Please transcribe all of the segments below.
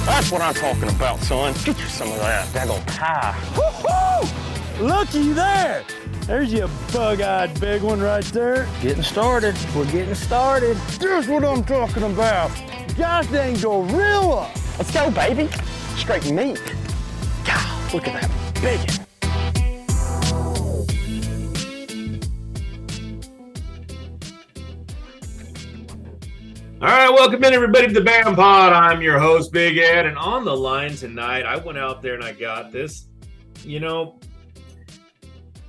That's what I'm talking about, son. Get you some of that daggone pie. Woo-hoo! Looky there. There's your bug-eyed big one right there. Getting started. We're getting started. Here's what I'm talking about. Gosh dang gorilla. Let's go, baby. Straight meat. God, look at that big one. All right, welcome in everybody to the BAM Pod. I'm your host, Big Ed, and on the line tonight, I went out there and I got this. You know,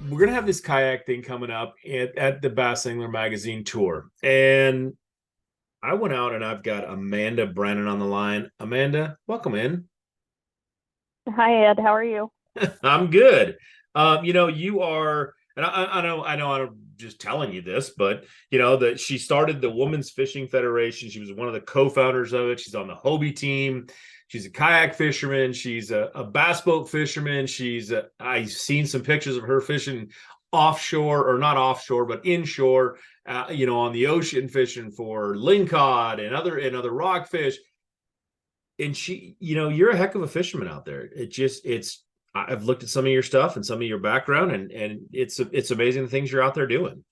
we're gonna have this kayak thing coming up at the Bass Angler Magazine tour, and I went out and I've got Amanda Brannon on the line. Amanda, welcome in. Hi, Ed. How are you? I'm good. You are, and I know I'm just telling you this, but you know that she started the Women's Fishing Federation. She was one of the co-founders of it. She's on the Hobie team. She's a kayak fisherman. She's a bass boat fisherman. I've seen some pictures of her fishing offshore, or not offshore, but inshore. On the ocean, fishing for lingcod and other rockfish. And you're a heck of a fisherman out there. I've looked at some of your stuff and some of your background, and it's amazing the things you're out there doing.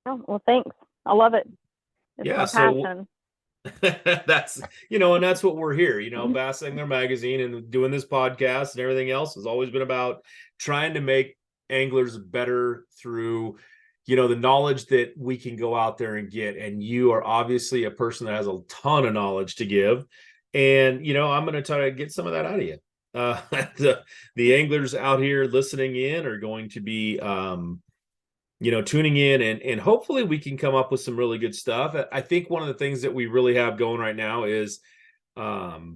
Oh, well, thanks. I love it. It's Yeah, my passion. that's and that's what we're here. Bass Angler Magazine and doing this podcast and everything else has always been about trying to make anglers better through the knowledge that we can go out there and get. And you are obviously a person that has a ton of knowledge to give, and I'm going to try to get some of that out of you. The anglers out here listening in are going to be tuning in, and hopefully we can come up with some really good stuff. I think one of the things that we really have going right now is it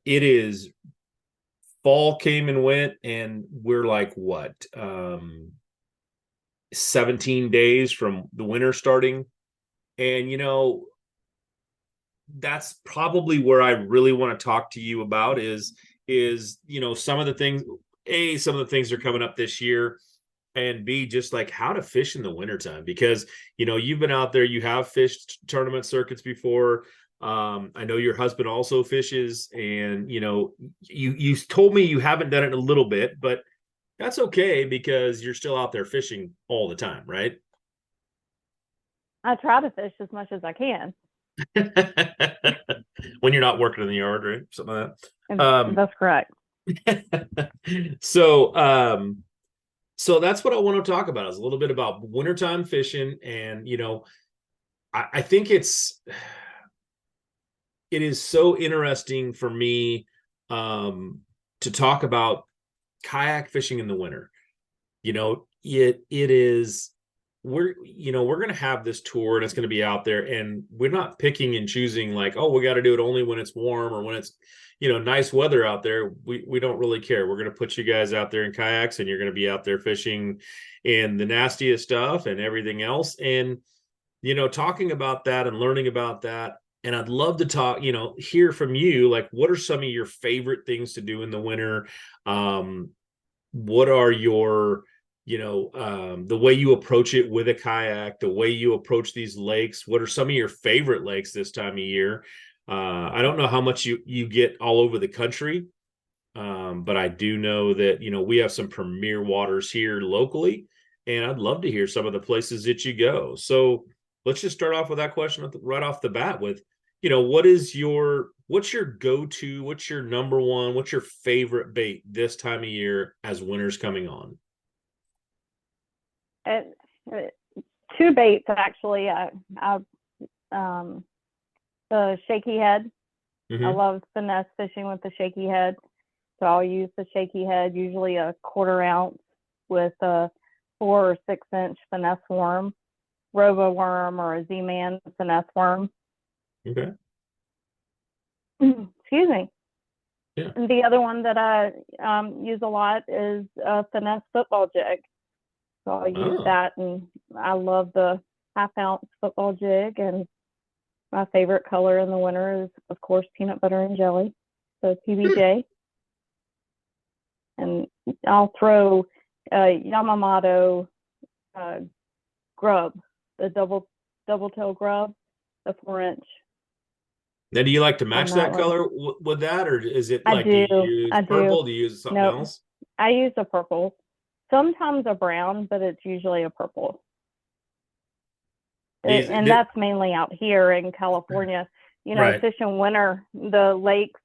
is fall came and went, and we're like 17 days from the winter starting, and that's probably where I really want to talk to you about is some of the things are coming up this year, and B, just like how to fish in the wintertime, because you've been out there, you have fished tournament circuits before. I know your husband also fishes, and you told me you haven't done it in a little bit, but that's okay because you're still out there fishing all the time, right? I try to fish as much as I can. When you're not working in the yard, right? Something like that. That's correct. So that's what I want to talk about, is a little bit about wintertime fishing. And I think it is so interesting for me to talk about kayak fishing in the winter. It is, we're going to have this tour, and it's going to be out there, and we're not picking and choosing like, oh, we got to do it only when it's warm or when it's nice weather out there. We don't really care. We're going to put you guys out there in kayaks, and you're going to be out there fishing in the nastiest stuff and everything else, and talking about that and learning about that. And I'd love to talk, hear from you, like, what are some of your favorite things to do in the winter? What are your the way you approach it with a kayak, the way you approach these lakes? What are some of your favorite lakes this time of year? I don't know how much you get all over the country, but I do know that we have some premier waters here locally, and I'd love to hear some of the places that you go. So let's just start off with that question right off the bat with what's your go-to, what's your number one, what's your favorite bait this time of year as winter's coming on? Two baits, actually. The shaky head. Mm-hmm. I love finesse fishing with the shaky head, so I'll use the shaky head, usually a 1/4 ounce, with a 4 or 6 inch finesse worm, robo worm, or a Z-Man finesse worm. Okay. Excuse me. Yeah. And the other one that I use a lot is a finesse football jig. So I'll use that, and I love the 1/2 ounce football jig. And my favorite color in the winter is, of course, peanut butter and jelly, so PBJ. And I'll throw Yamamoto grub, the double tail grub, the 4 inch Now, do you like to on match that that one. color with that, or is it I like, do you do. use I do. purple? Do you use something No, else? I use a purple. Sometimes a brown, but it's usually a purple. These, And that's mainly out here in California. right. Fishing winter, the lakes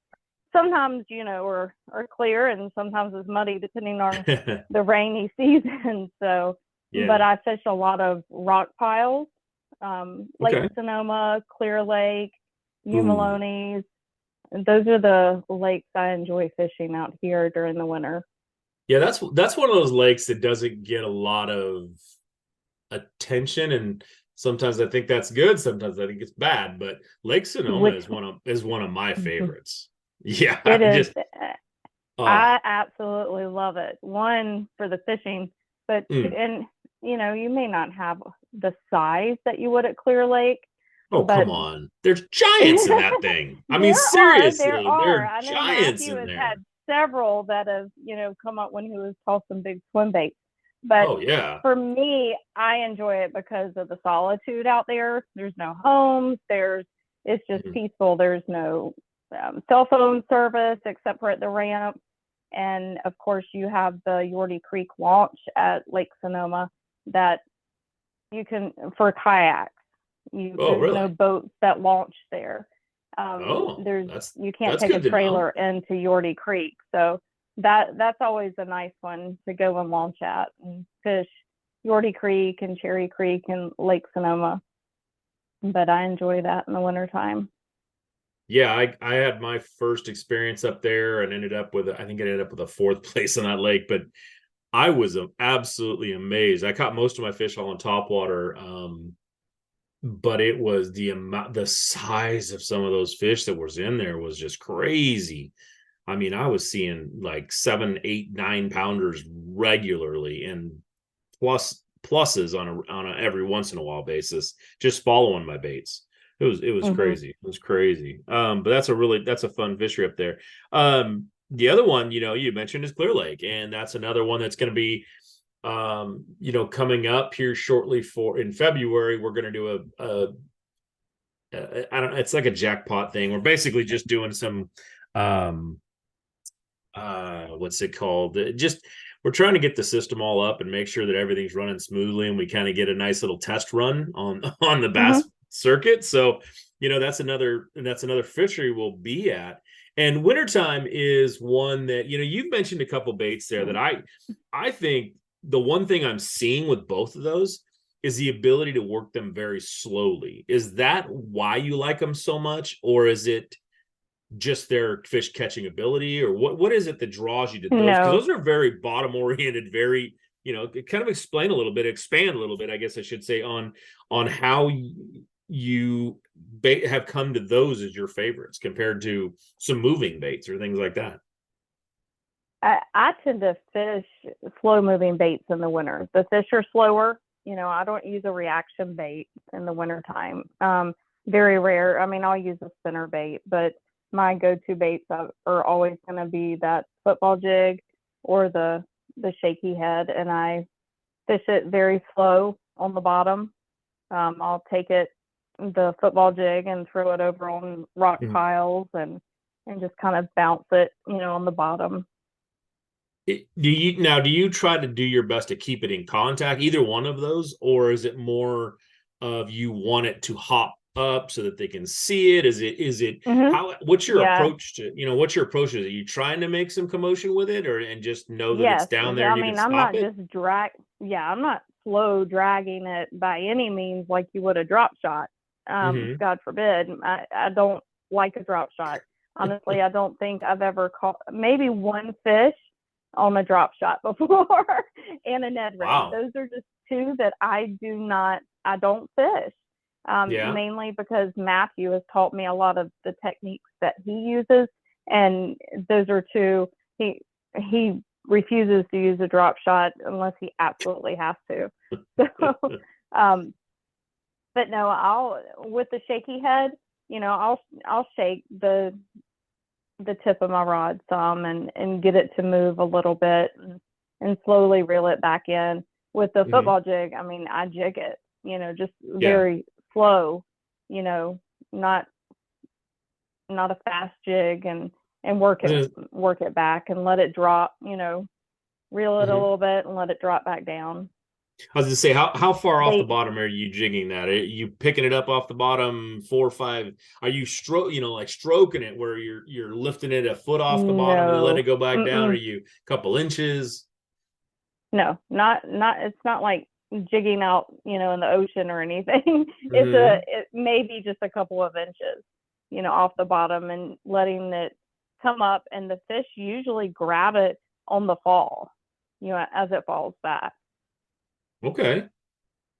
sometimes, are clear and sometimes it's muddy depending on the rainy season. So, but Yeah. I fish a lot of rock piles, Lake Okay. Sonoma, Clear Lake, Ooh. Umalones. And those are the lakes I enjoy fishing out here during the winter. Yeah, that's one of those lakes that doesn't get a lot of attention, and sometimes I think that's good, sometimes I think it's bad, but Lake Sonoma Which is one of my favorites. Yeah, it is. just oh. I absolutely love it. One, for the fishing, but two, Mm. and you may not have the size that you would at Clear Lake, Oh, but come on. There's giants in that thing. I mean, there seriously, there are. are I know giants Matthew in has there. had several that have, come up when he was tossing big swim baits. But Oh, yeah. for me, I enjoy it because of the solitude out there. There's no homes. It's just Mhm. peaceful. There's no cell phone service except for at the ramp. And of course, you have the Yorty Creek launch at Lake Sonoma that you can, for kayaks. Oh, There's no really? boats that launch there. Oh, There's that's You can't that's take a good to know. trailer into Yorty Creek, so that's always a nice one to go and launch at and fish Yorty Creek and Cherry Creek and Lake Sonoma. But I enjoy that in the wintertime. Yeah, I had my first experience up there and I think I ended up with a fourth place on that lake, but I was absolutely amazed. I caught most of my fish all on top water. But it was the size of some of those fish that was in there was just crazy. I mean, I was seeing like 7, 8, 9 pounders regularly, and pluses on a every once in a while basis, just following my baits. It was Mm-hmm. crazy. It was crazy. But that's a fun fishery up there. The other one, you mentioned is Clear Lake, and that's another one that's going to be coming up here shortly. For in February, we're going to do I don't, it's like a jackpot thing. We're basically just doing some um what's it called, just we're trying to get the system all up and make sure that everything's running smoothly, and we kind of get a nice little test run on the Mm-hmm. bass circuit. So that's another fishery we'll be at. And wintertime is one that you've mentioned a couple baits there that I think the one thing I'm seeing with both of those is the ability to work them very slowly. Is that why you like them so much, or is it just their fish catching ability, or what is it that draws you to those? Because No, those are very bottom oriented, very kind of expand a little bit, I guess I should say, on how you have come to those as your favorites compared to some moving baits or things like that. I tend to fish slow moving baits in the winter. The fish are slower. I don't use a reaction bait in the wintertime. Very rare. I mean, I'll use a spinner bait, but my go-to baits are always going to be that football jig or the shaky head, and I fish it very slow on the bottom. I'll take the football jig and throw it over on rock Mhm. piles and just kind of bounce it, on the bottom. Do you try to do your best to keep it in contact, either one of those, or is it more of you want it to hop up so that they can see it? Is it Hmm. how what's your Yeah. approach to, what's your approach? Are you trying to make some commotion with it, or and just know that it's Yes. down there I and you can mean, I'm stop not it? just I'm not slow dragging it by any means like you would a drop shot. Mm-hmm. God forbid. I don't like a drop shot. Honestly, I don't think I've ever caught maybe one fish on a drop shot before and a Ned rig. Wow. Those are just two that I don't fish. Yeah. Mainly because Matthew has taught me a lot of the techniques that he uses, and those are two. He refuses to use a drop shot unless he absolutely has to. So, um, but no, I'll with the shaky head, I'll shake the tip of my rod some and get it to move a little bit and slowly reel it back in. With the Mm-hmm. football jig, I mean, I jig it, just Yeah. very slow, not not a fast jig, and work it back and let it drop, reel it a little bit and let it drop back down. I was going to say, how far off the bottom are you jigging that? Are you picking it up off the bottom 4 or 5? Are you stroking it where you're lifting it a foot off the bottom and then let it go back down? Are you a couple inches? No, not. It's not like jigging out, in the ocean or anything. It may be just a couple of inches, off the bottom, and letting it come up, and the fish usually grab it on the fall, as it falls back. Okay.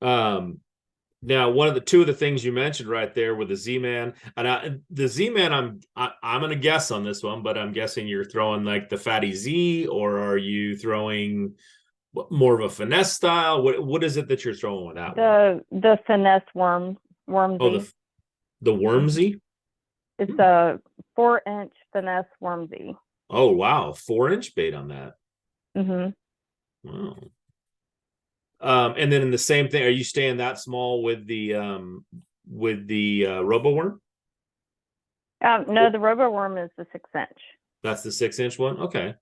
Now one of the two of the things you mentioned right there with the Z-Man, and the Z-Man, I'm gonna guess on this one, but I'm guessing you're throwing like the Fatty Z, or are you throwing more of a finesse style? What is it that you're throwing with that one? The finesse wormsy. Oh, the wormsy? It's a 4-inch finesse wormsy. Oh wow, 4-inch bait on that. Wow. And then in the same thing, are you staying that small with the robo worm? No, the robo worm is the 6-inch. That's the 6-inch one. Okay.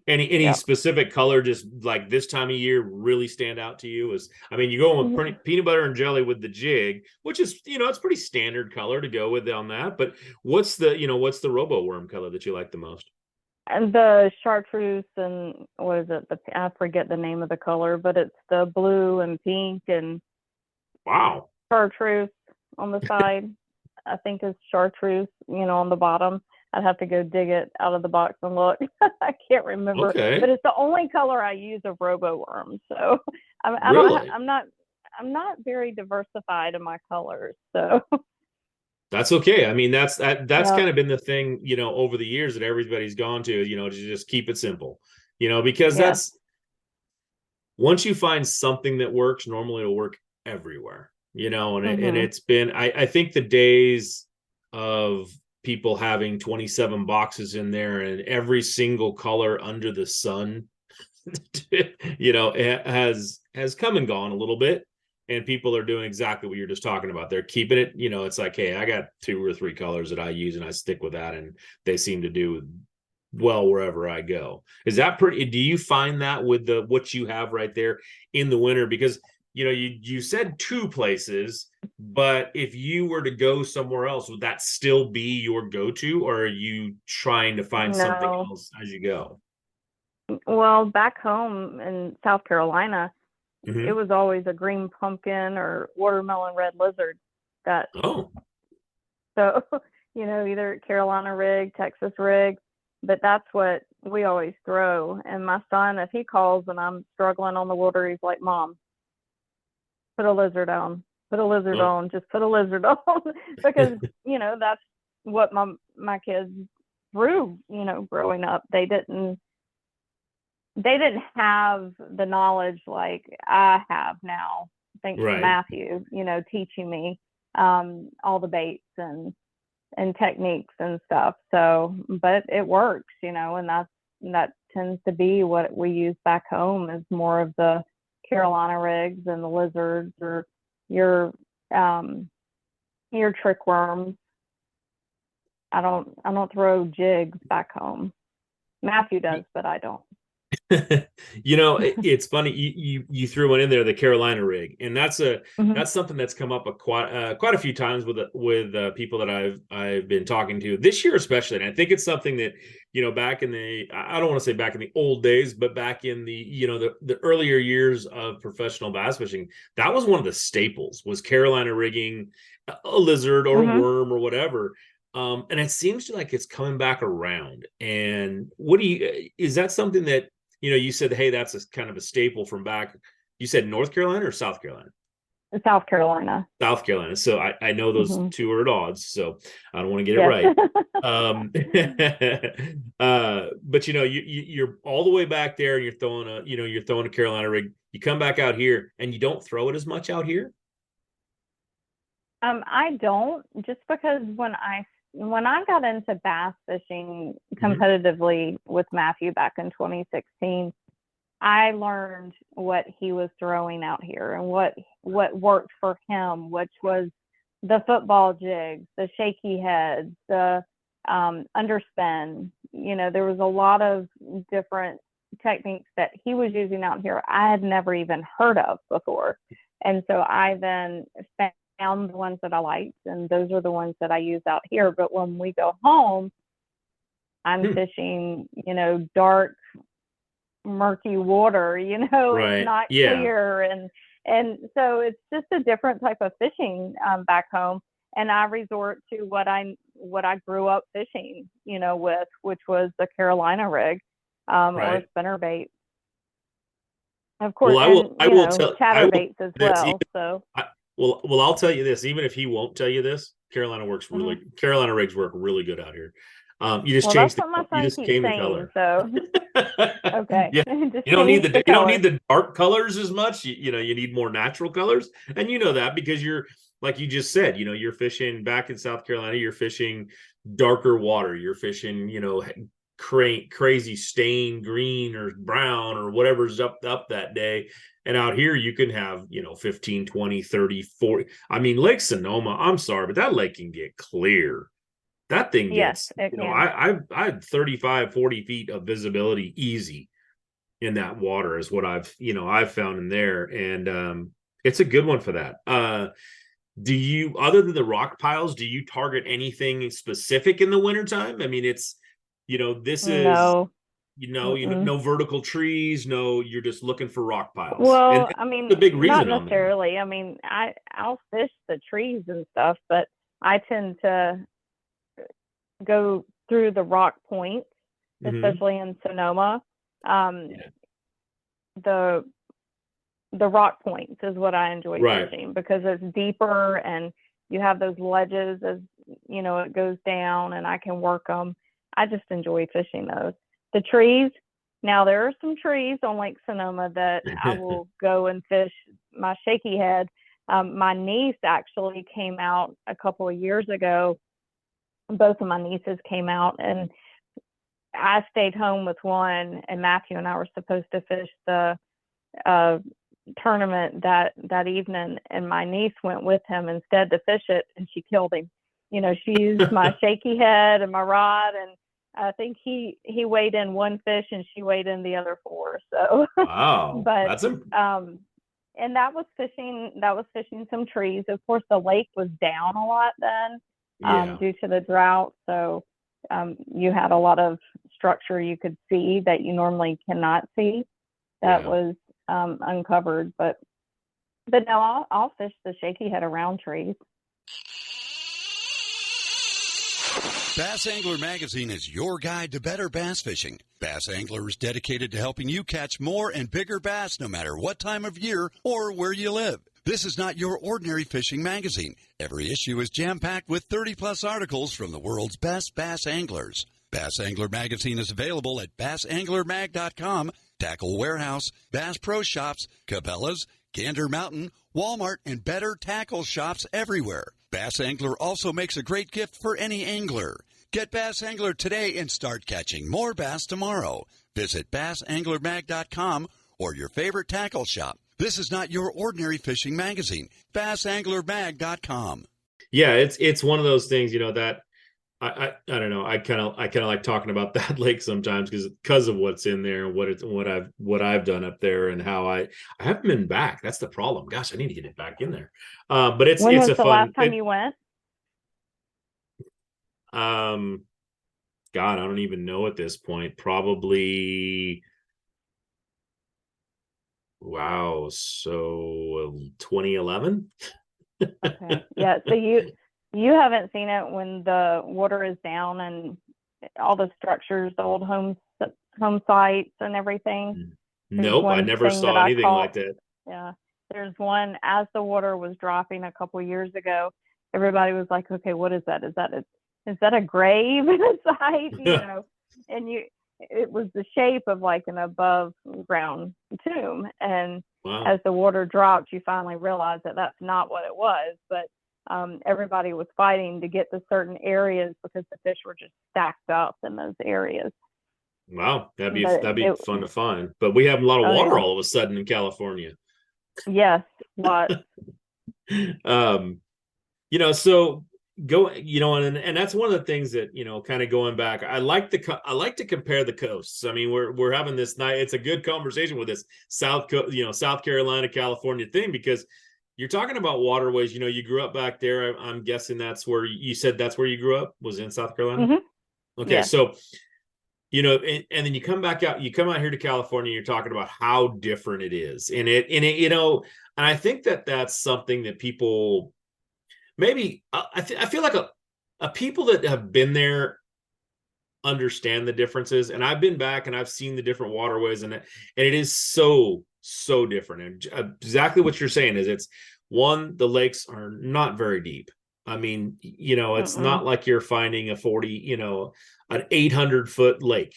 Any specific color, just like this time of year, really stand out to you? You go with peanut butter and jelly with the jig, which is it's pretty standard color to go with on that. But what's the robo worm color that you like the most? And the chartreuse, and what is it? I forget the name of the color, but it's the blue and pink and chartreuse on the side. I think it's chartreuse, on the bottom. I'd have to go dig it out of the box and look. I can't remember, but it's the only color I use of robo worms. So I'm not very diversified in my colors. So. That's okay. That's kind of been the thing, over the years that everybody's gone to, to just keep it simple, because that's, once you find something that works, normally it'll work everywhere, and it's been, I think the days of people having 27 boxes in there and every single color under the sun, it has come and gone a little bit. And people are doing exactly what you're just talking about. They're keeping it, it's like, hey, I got 2 or 3 colors that I use and I stick with that. And they seem to do well wherever I go. Is that pretty, do you find that with what you have right there in the winter? Because, you said 2 places, but if you were to go somewhere else, would that still be your go-to, or are you trying to find something else as you go? Well, back home in South Carolina, it was always a green pumpkin or watermelon red lizard. So either Carolina rig, Texas rig, but that's what we always throw. And my son, if he calls and I'm struggling on the water, he's like, "Mom, put a lizard on, just put a lizard on," because that's what my kids threw. Growing up, they didn't have the knowledge like I have now, thanks to Matthew, teaching me all the baits and techniques and stuff. So, but it works, and that tends to be what we use back home, is more of the Carolina rigs and the lizards, or your trick worms. I don't throw jigs back home. Matthew does, but I don't. It's funny you threw one in there, the Carolina rig, and that's something that's come up quite a few times with people that I've been talking to this year, especially. And I think it's something that back in the, I don't want to say back in the old days, but back in the the earlier years of professional bass fishing, that was one of the staples, was Carolina rigging a lizard or a worm or whatever. And it seems like it's coming back around. And is that something that you said, hey, that's a kind of a staple from back, you said North Carolina or South Carolina? South Carolina. South Carolina. So I know those two are at odds, so I don't want to get it right. But you're all the way back there, and you're throwing a Carolina rig. You come back out here and you don't throw it as much out here? I don't, just because when I got into bass fishing competitively with Matthew back in 2016, I learned what he was throwing out here and what worked for him, which was the football jigs, the shaky heads, the underspin. There was a lot of different techniques that he was using out here I had never even heard of before. And so I then found the ones that I liked, and those are the ones that I use out here. But when we go home, I'm fishing, dark, murky water, Right. it's not Yeah. clear. And so it's just a different type of fishing back home. And I resort to what I grew up fishing, with, which was the Carolina rig, or Right. spinnerbait. Of course, Well, I will tell chatterbaits as this, well. So well, I'll tell you this, even if he won't tell you this, Carolina rigs work really good out here. You just that's what my son keeps change the saying. color. So okay. Yeah. Just You don't need change you don't need the dark colors as much. You need more natural colors. And that because you're, like you just said, you're fishing back in South Carolina, you're fishing darker water, you're fishing, crazy stain green or brown or whatever's up that day. And out here you can have 15, 20, 30, 40. I mean, Lake Sonoma, I'm sorry, but that lake can get clear. That thing gets, yes, it can. I had 35, 40 feet of visibility easy in that water is what I've found in there. And it's a good one for that. Do you, other than the rock piles, do you target anything specific in the wintertime? I mean, it's, this is, No. no vertical trees, no, you're just looking for rock piles. Well, And I mean, the big reason not necessarily. I mean, I'll fish the trees and stuff, but I tend to go through the rock points, especially in Sonoma. The rock points is what I enjoy fishing, because it's deeper and you have those ledges as it goes down, and I can work them. I just enjoy fishing those. The trees, now there are some trees on Lake Sonoma that I will go and fish my shaky head. My niece actually came out a couple of years ago. Both of my nieces came out, and I stayed home with one, and Matthew and I were supposed to fish the tournament that evening, and my niece went with him instead to fish it, and she killed him. She used my shaky head and my rod, and I think he weighed in one fish and she weighed in the other four. So wow. But and that was fishing some trees. Of course, the lake was down a lot then, due to the drought. So you had a lot of structure you could see that you normally cannot see. That was uncovered. But no, I'll fish the shaky head around trees. Bass Angler Magazine is your guide to better bass fishing. Bass Angler is dedicated to helping you catch more and bigger bass no matter what time of year or where you live. This is not your ordinary fishing magazine. Every issue is jam-packed with 30-plus articles from the world's best bass anglers. Bass Angler Magazine is available at bassanglermag.com, Tackle Warehouse, Bass Pro Shops, Cabela's, Gander Mountain, Walmart, and better tackle shops everywhere. Bass Angler also makes a great gift for any angler. Get Bass Angler today and start catching more bass tomorrow. Visit bassanglermag.com or your favorite tackle shop. This is not your ordinary fishing magazine. bassanglermag.com. Yeah, it's one of those things, that I don't know. I kind of like talking about that lake sometimes because of what's in there and what I've done up there and how I haven't been back. That's the problem. Gosh, I need to get it back in there. But it's When was a the fun. last time you went? God, I don't even know at this point. Probably. Wow. So 2011. Okay. Yeah. So you haven't seen it when the water is down and all the structures, the old home sites and everything. Nope, I never saw anything like that. Yeah. There's one, as the water was dropping a couple years ago, everybody was like, okay, what is that? Is that a grave site? And it was the shape of like an above ground tomb. And as the water dropped, you finally realized that that's not what it was. But everybody was fighting to get to certain areas because the fish were just stacked up in those areas. Wow, that'd be fun to find. But we have a lot of water all of a sudden in California. Yes, lots. So go, and that's one of the things that, kind of going back, I like to compare the coasts. I mean, we're having this night, it's a good conversation with this South Carolina, California thing, because you're talking about waterways. You grew up back there. I'm guessing that's where you said that's where you grew up, was in South Carolina. Mm-hmm. Okay. Yeah. So, and then you come out here to California, you're talking about how different it is. And and I think that that's something that people, maybe I feel like a people that have been there understand the differences. And I've been back and I've seen the different waterways, and it is so different. And exactly what you're saying is, it's one, the lakes are not very deep. I mean, it's not like you're finding a 40, an 800-foot lake,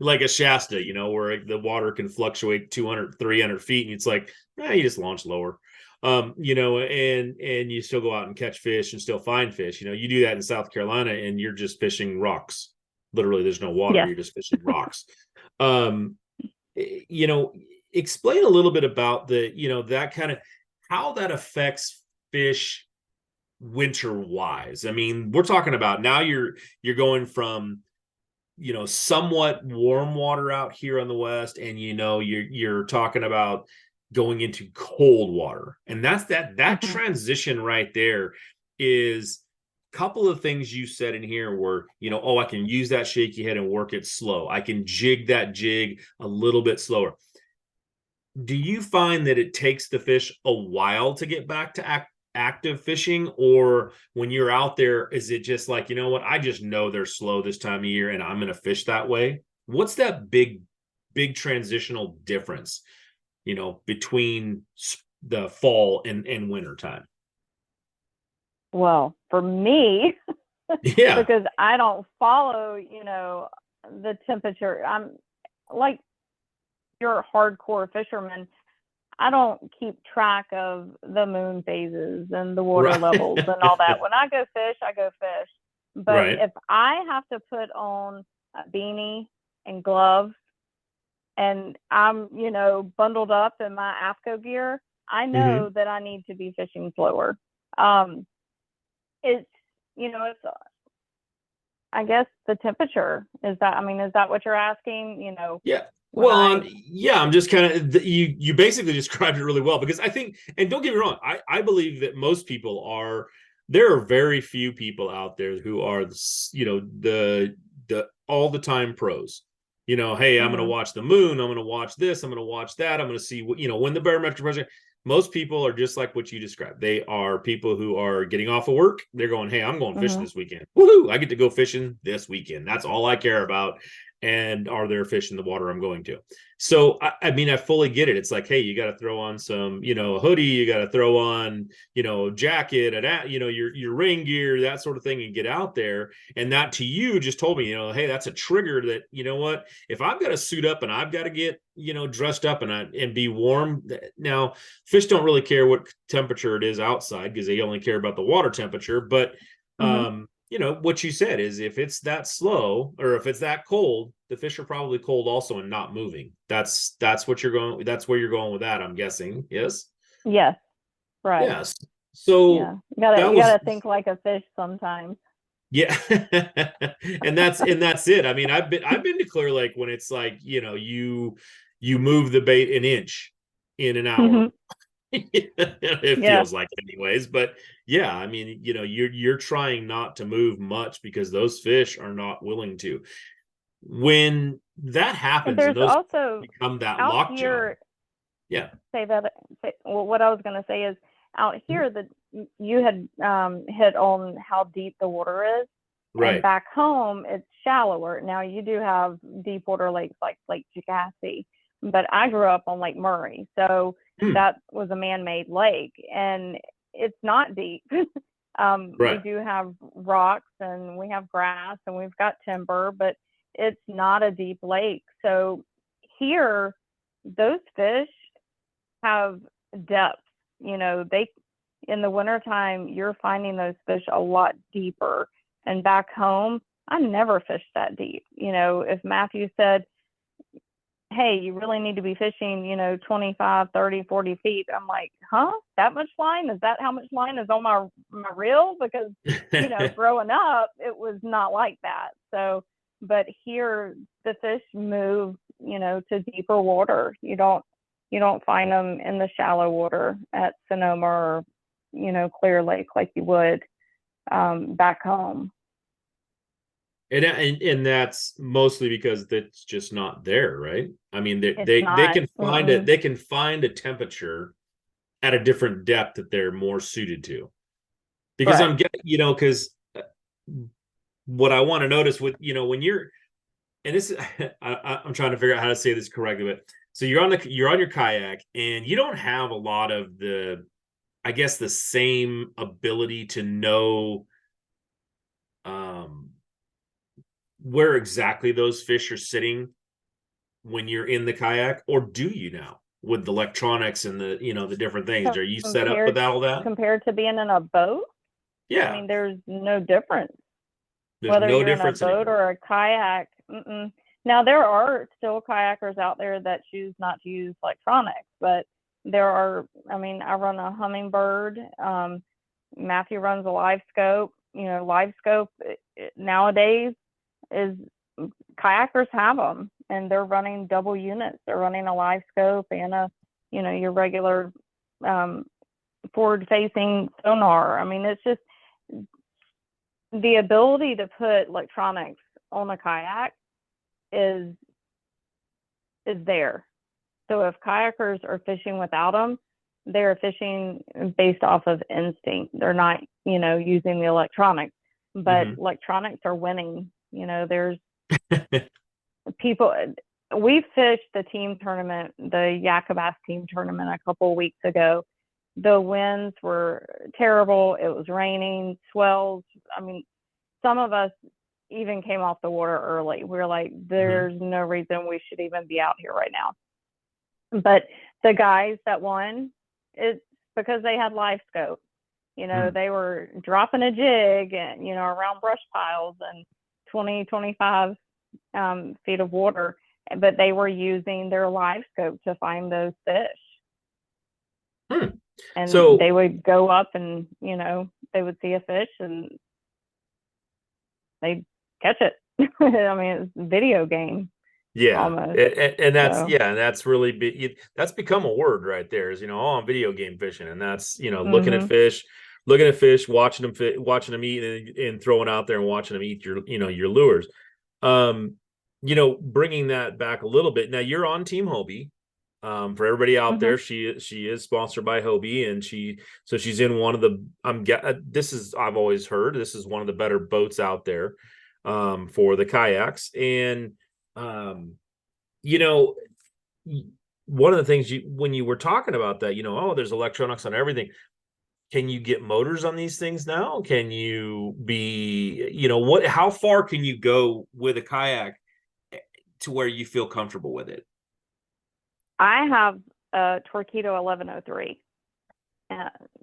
like a Shasta, where the water can fluctuate 200, 300 feet. And it's like, you just launch lower. And you still go out and catch fish and still find fish. You do that in South Carolina and you're just fishing rocks. Literally, there's no water. Yes. You're just fishing rocks. Explain a little bit about that kind of, how that affects fish winter wise. I mean, we're talking about now you're going from, somewhat warm water out here on the West, and, you're talking about going into cold water. And that's that transition right there is a couple of things you said in here were, I can use that shaky head and work it slow. I can jig that jig a little bit slower. Do you find that it takes the fish a while to get back to active fishing? Or when you're out there, is it just like, I just know they're slow this time of year and I'm going to fish that way? What's that big transitional difference, between the fall and winter time? Well, for me, Yeah, because I don't follow, the temperature. I'm like, you're a hardcore fisherman. I don't keep track of the moon phases and the water right. levels and all that. When I go fish, I go fish. But Right. if I have to put on a beanie and gloves and I'm, bundled up in my AFCO gear, I know that I need to be fishing slower. It's, it's, I guess the temperature is that what you're asking? Yeah. When Well, yeah, I'm just kind of, you basically described it really well, because I think, and don't get me wrong, I believe that most people there are very few people out there who are, the all the time pros. Hey, I'm going to watch the moon. I'm going to watch this. I'm going to watch that. I'm going to see what, when the barometric pressure. Most people are just like what you described. They are people who are getting off of work. They're going, hey, I'm going fishing this weekend. Woohoo! I get to go fishing this weekend. That's all I care about. And are there fish in the water I'm going to? So, I mean, I fully get it. It's like, hey, you got to throw on some, a hoodie. You got to throw on, jacket, and your rain gear, that sort of thing, and get out there. And that, to you, just told me, hey, that's a trigger that, what, if I've got to suit up and I've got to get, dressed up and be warm. Now, fish don't really care what temperature it is outside, because they only care about the water temperature. But what you said is, if it's that slow or if it's that cold, the fish are probably cold also and not moving. That's what you're going. That's where you're going with that, I'm guessing. Yes. Yes. Right. Yes. So yeah, you gotta think like a fish sometimes. Yeah. and that's it. I mean, I've been to Clear Lake when it's like, you move the bait an inch in an hour. It feels like it anyways. But yeah, I mean, you're trying not to move much because those fish are not willing to. When that happens, and there's and those also become that out lockjaw. here. Yeah. Well, what I was going to say is, out here that you had hit on how deep the water is. Right. And back home, it's shallower. Now, you do have deep water lakes like Lake U.S.A, but I grew up on Lake Murray. So that was a man-made lake, and it's not deep. Right. We do have rocks, and we have grass, and we've got timber, but it's not a deep lake. So here, those fish have depth. They, in the wintertime, you're finding those fish a lot deeper. And back home, I never fished that deep. If Matthew said, hey, you really need to be fishing, 25, 30, 40 feet. I'm like, huh? That much line? Is that how much line is on my reel? Because, growing up, it was not like that. So, but here the fish move, to deeper water. You don't find them in the shallow water at Sonoma or, Clear Lake like you would back home. And that's mostly because that's just not there, right? I mean, they can find it. Mm-mm. They can find a temperature at a different depth that they're more suited to. Because Correct. I'm getting, because what I want to notice with, when you're, and this is, I'm trying to figure out how to say this correctly, but so you're on your kayak and you don't have a lot of the, I guess, the same ability to know where exactly those fish are sitting when you're in the kayak, or do you now with the electronics and the the different things? Are you set up with all that? Compared to being in a boat? Yeah. I mean, there's no difference. There's Whether no you're in a difference boat anymore. or a kayak. Mm-mm. Now, there are still kayakers out there that choose not to use electronics, but there are, I run a Humminbird. Matthew runs a live scope. Live scope nowadays is, kayakers have them, and they're running double units. They're running a live scope and your regular forward-facing sonar. I mean, it's just the ability to put electronics on a kayak is there. So if kayakers are fishing without them, they're fishing based off of instinct. They're not, using the electronics. But electronics are winning. There's people. We fished the team tournament, the U.S.A bass team tournament, a couple of weeks ago. The winds were terrible. It was raining, swells. I mean, some of us even came off the water early. We were like, there's no reason we should even be out here right now. But the guys that won, it's because they had live scope. They were dropping a jig and, around brush piles and 20, 25 feet of water, but they were using their live scope to find those fish. And so they would go up and, they would see a fish and they'd catch it. I mean, it's a video game. Yeah. Almost. And that's, and that's really that's become a word right there is, I'm video game fishing. And that's, looking at fish, watching them eat and throwing out there and watching them eat your lures. Bringing that back a little bit. Now you're on Team Hobie. For everybody out there, she is sponsored by Hobie, and she's in one of the I've always heard this is one of the better boats out there for the kayaks. And one of the things when you were talking about that, there's electronics on everything. Can you get motors on these things now? Can you how far can you go with a kayak to where you feel comfortable with it? I have a Torqeedo 1103.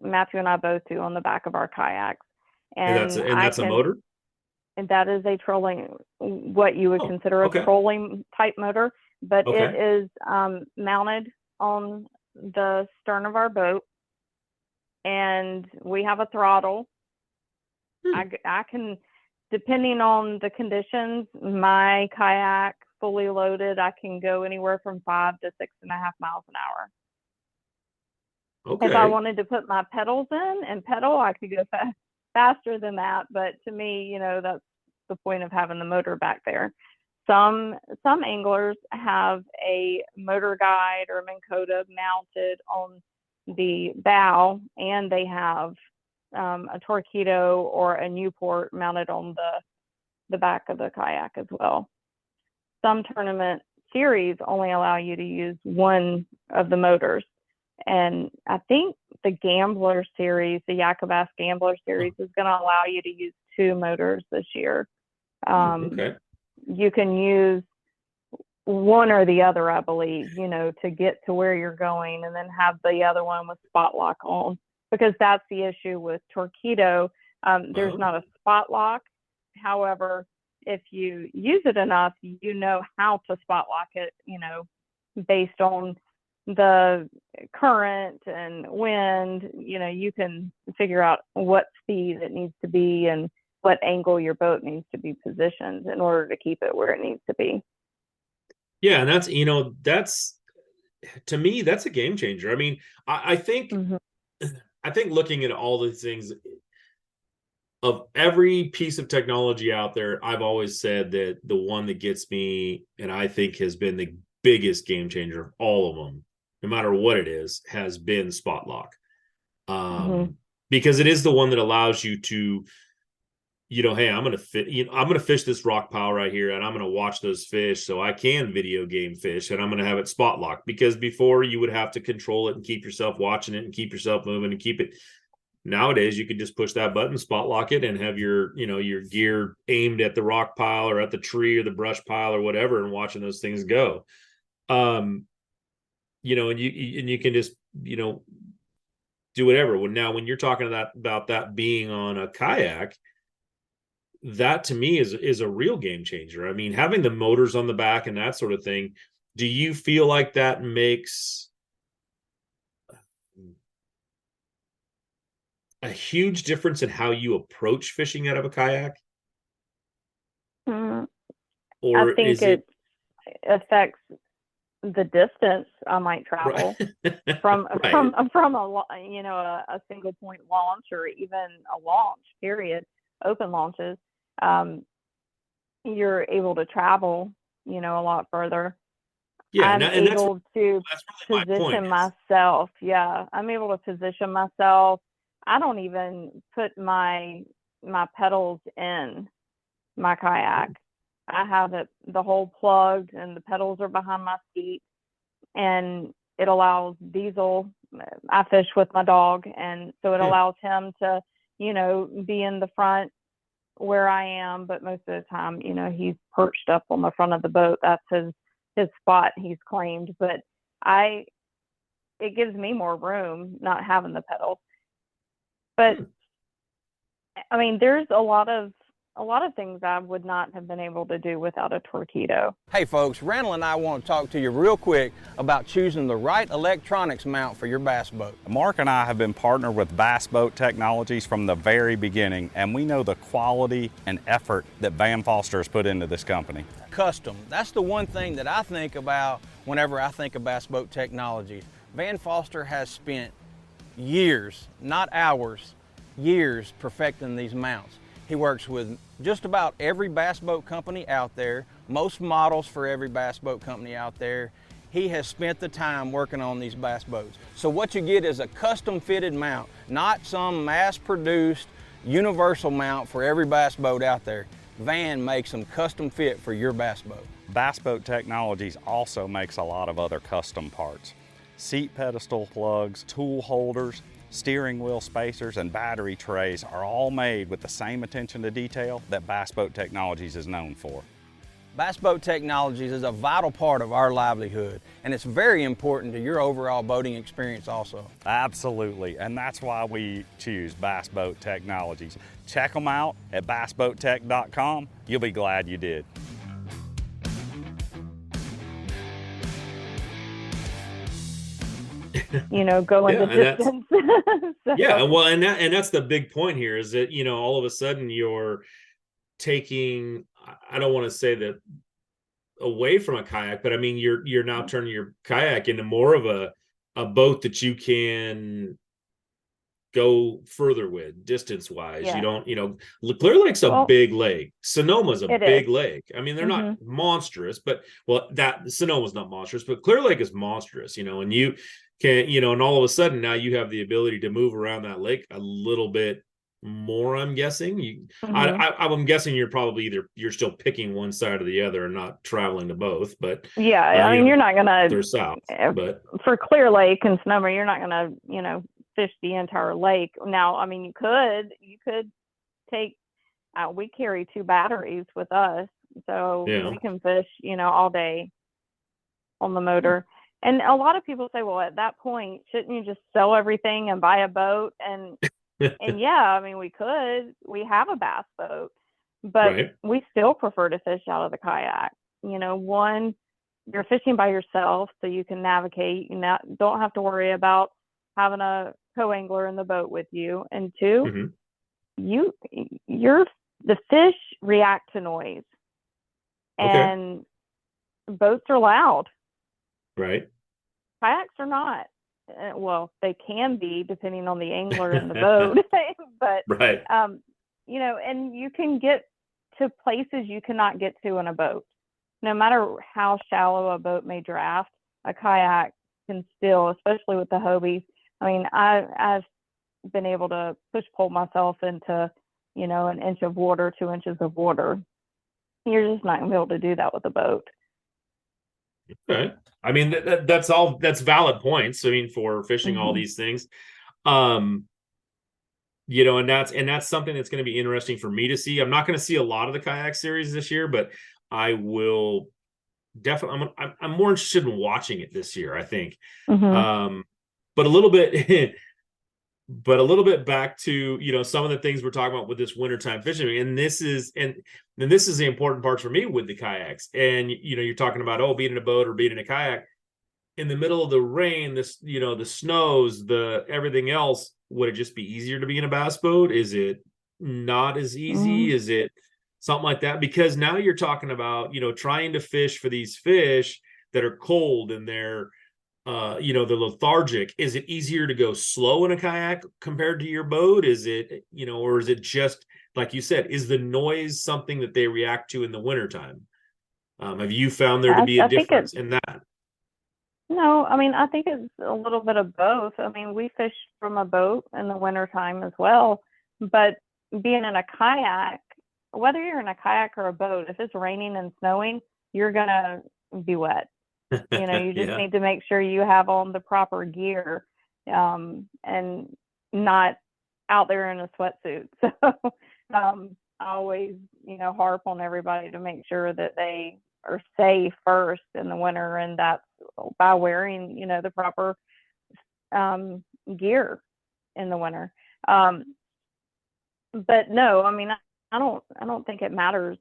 Matthew and I both do on the back of our kayaks. And that's a motor? And that is a trolling, what you would consider a trolling type motor, but it is mounted on the stern of our boat, and we have a throttle. I can, depending on the conditions, my kayak fully loaded, I can go anywhere from 5 to 6.5 miles an hour. If I wanted to put my pedals in and pedal, I could go faster than that. But to me, that's the point of having the motor back there. Some anglers have a motor guide or a Minn Kota mounted on the bow, and they have a Torqeedo or a Newport mounted on the back of the kayak as well. Some tournament series only allow you to use one of the motors. And I think the Gambler series, the U.S.A Bass Gambler series, is going to allow you to use 2 motors this year. You can use one or the other, I believe, to get to where you're going, and then have the other one with spot lock on, because that's the issue with Torqeedo. There's not a spot lock. However, if you use it enough, how to spot lock it, based on the current and wind, you can figure out what speed it needs to be and what angle your boat needs to be positioned in order to keep it where it needs to be. Yeah, and that's to me, that's a game changer. I mean, I think I think looking at all these things, of every piece of technology out there, I've always said that the one that gets me, and I think has been the biggest game changer of all of them, no matter what it is, has been spot lock. Because it is the one that allows you to, hey, I'm going to fish this rock pile right here, and I'm going to watch those fish so I can video game fish, and I'm going to have it spot lock. Because before, you would have to control it and keep yourself watching it and keep yourself moving and keep it. Nowadays, you can just push that button, spot lock it, and have your gear aimed at the rock pile or at the tree or the brush pile or whatever, and watching those things go. And you can just, do whatever. Now, when you're talking about that being on a kayak, that to me is a real game changer. I mean, having the motors on the back and that sort of thing, do you feel like that makes a huge difference in how you approach fishing out of a kayak? Or I think it affects the distance I might travel from a single point launch, or even a launch period, open launches. You're able to travel, a lot further. Yeah, I'm able to really position myself. Yeah, I'm able to position myself. I don't even put my pedals in my kayak. I have it the whole plugged, and the pedals are behind my seat, and it allows Diesel. I fish with my dog, and so it allows him to, be in the front where I am, but most of the time, he's perched up on the front of the boat. That's his spot he's claimed. But it gives me more room not having the pedals. But I mean, there's a lot of things I would not have been able to do without a Torqeedo. Hey folks, Randall and I want to talk to you real quick about choosing the right electronics mount for your bass boat. Mark and I have been partnered with Bass Boat Technologies from the very beginning, and we know the quality and effort that Van Foster has put into this company. Custom, that's the one thing that I think about whenever I think of Bass Boat Technologies. Van Foster has spent years, not hours, years perfecting these mounts. He works with just about every bass boat company out there, most models for every bass boat company out there. He has spent the time working on these bass boats. So what you get is a custom fitted mount, not some mass produced universal mount for every bass boat out there. Van makes them custom fit for your bass boat. Bass Boat Technologies also makes a lot of other custom parts. Seat pedestal plugs, tool holders, steering wheel spacers, and battery trays are all made with the same attention to detail that Bass Boat Technologies is known for. Bass Boat Technologies is a vital part of our livelihood, and it's very important to your overall boating experience also. Absolutely, and that's why we choose Bass Boat Technologies. Check them out at bassboattech.com. You'll be glad you did. Going the distance. So. Yeah, well, and that's the big point here, is that all of a sudden you're taking, I don't want to say that away from a kayak, but I mean you're now turning your kayak into more of a boat that you can go further with distance wise. Yeah. You don't, Clear Lake's a big lake. Sonoma's a big lake. I mean, they're not monstrous, but Sonoma's not monstrous, but Clear Lake is monstrous, and you can, and all of a sudden now you have the ability to move around that lake a little bit more, I'm guessing. I'm guessing you're probably you're still picking one side or the other and not traveling to both, but yeah, I mean, you're not gonna they're south, but for Clear Lake and Sonoma, you're not gonna, fish the entire lake. Now, I mean, you could take, we carry 2 batteries with us, so we can fish, all day on the motor. And a lot of people say, well, at that point, shouldn't you just sell everything and buy a boat? And and yeah, I mean, we have a bass boat, but we still prefer to fish out of the kayak. One, you're fishing by yourself, so you can navigate. You don't have to worry about having a co-angler in the boat with you. And two, the fish react to noise, and boats are loud. Right. Kayaks are not. Well, they can be depending on the angler in the boat, but Right. you know, and you can get to places you cannot get to in a boat. No matter how shallow a boat may draft, a kayak can still, especially with the Hobies. I mean, I've been able to pull myself into, you know, an inch of water, 2 inches of water. You're just not gonna be able to do that with a boat. Okay. I mean, that's valid points. I mean, for fishing all these things, you know, and that's something that's going to be interesting for me to see. I'm not going to see a lot of the kayak series this year, but I will definitely. I'm more interested in watching it this year, I think. But a little bit. But a little bit back to, you know, some of the things we're talking about with this wintertime fishing. And this is the important part for me with the kayaks. And, you know, you're talking about, being in a boat or being in a kayak in the middle of the rain, this, you know, the snows, the everything else. Would it just be easier to be in a bass boat? Is it not as easy? Is it something like that? Because now you're talking about, you know, trying to fish for these fish that are cold and they're, you know, they're lethargic. Is it easier to go slow in a kayak compared to your boat? Is it, you know, or is it just, like you said, is the noise something that they react to in the wintertime? Have you found there to be a difference in that? No, I mean, I think it's a little bit of both. I mean, we fish from a boat in the wintertime as well, but being in a kayak, whether you're in a kayak or a boat, if it's raining and snowing, you're going to be wet. You know, you just need to make sure you have on the proper gear, and not out there in a sweatsuit. So I always, you know, harp on everybody to make sure that they are safe first in the winter, and that's by wearing, you know, the proper gear in the winter. But no, I mean, I don't think it matters